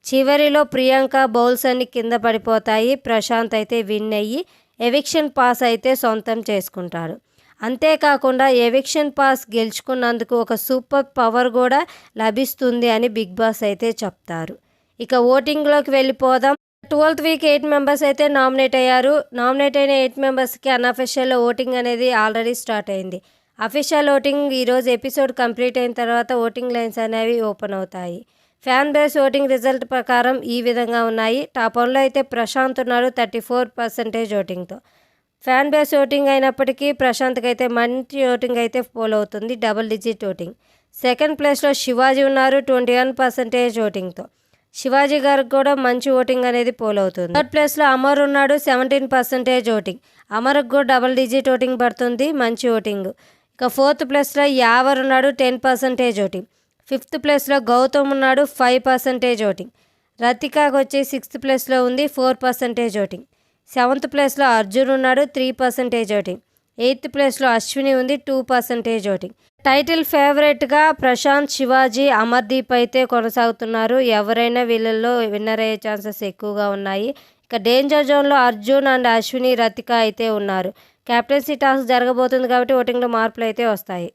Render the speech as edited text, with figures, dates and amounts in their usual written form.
చివరిలో ప్రియాంక బౌల్స్ అన్ని కింద పడిపోతాయి. ప్రశాంత్ అయితే విన్ అయ్యి ఎవిక్షన్ పాస్ అయితే సొంతం చేసుకుంటారు. అంతేకాకుండా ఎవిక్షన్ పాస్ గెలుచుకున్నందుకు ఒక సూపర్ పవర్ కూడా లభిస్తుంది అని బిగ్ బాస్ అయితే చెప్తారు. ఇక ఓటింగ్లోకి వెళ్ళిపోదాం. 12th వీక్ 8 మెంబర్స్ అయితే నామినేట్ అయ్యారు. నామినేట్ అయిన 8 మెంబర్స్కి అన్అఫిషియల్ ఓటింగ్ అనేది ఆల్రెడీ స్టార్ట్ అయింది. అఫీషియల్ ఓటింగ్ ఈరోజు ఎపిసోడ్ కంప్లీట్ అయిన తర్వాత ఓటింగ్ లైన్స్ అనేవి ఓపెన్ అవుతాయి. ఫ్యాన్ బేస్ ఓటింగ్ రిజల్ట్ ప్రకారం ఈ విధంగా ఉన్నాయి. టాప్ 1లో అయితే ప్రశాంత్ ఉన్నాడు 34% ఓటింగ్తో. ఫ్యాన్ బేస్ ఓటింగ్ అయినప్పటికీ ప్రశాంత్కి అయితే మంచి ఓటింగ్ అయితే పోల్ అవుతుంది, డబుల్ డిజిట్ ఓటింగ్. సెకండ్ ప్లేస్లో శివాజీ ఉన్నారు 21% ఓటింగ్తో. శివాజీ గారికి కూడా మంచి ఓటింగ్ అనేది పోల్ అవుతుంది. థర్డ్ ప్లేస్లో అమర్ ఉన్నాడు 17% ఓటింగ్. అమర్కి కూడా డబుల్ డిజిట్ ఓటింగ్ పడుతుంది, మంచి ఓటింగ్. ఇక ఫోర్త్ ప్లేస్లో యావర్ ఉన్నాడు 10% ఓటింగ్. ఫిఫ్త్ ప్లేస్లో గౌతమ్ ఉన్నాడు 5% ఓటింగ్. రతికాకి వచ్చి 6th ప్లేస్లో ఉంది 4% ఓటింగ్. 7th ప్లేస్లో అర్జున్ ఉన్నాడు 3% ఓటింగ్. 8th ప్లేస్లో అశ్విని ఉంది 2% ఓటింగ్. టైటిల్ ఫేవరెట్గా ప్రశాంత్, శివాజీ, అమర్దీప్ అయితే కొనసాగుతున్నారు. ఎవరైనా వీళ్ళల్లో విన్నర్ అయ్యే ఛాన్సెస్ ఎక్కువగా ఉన్నాయి. ఇక డేంజర్ జోన్లో అర్జున్ అండ్ అశ్విని, రతిక అయితే ఉన్నారు. కెప్టెన్సీ టాస్క్ జరగబోతుంది కాబట్టి ఓటింగ్లో మార్పులు అయితే వస్తాయి.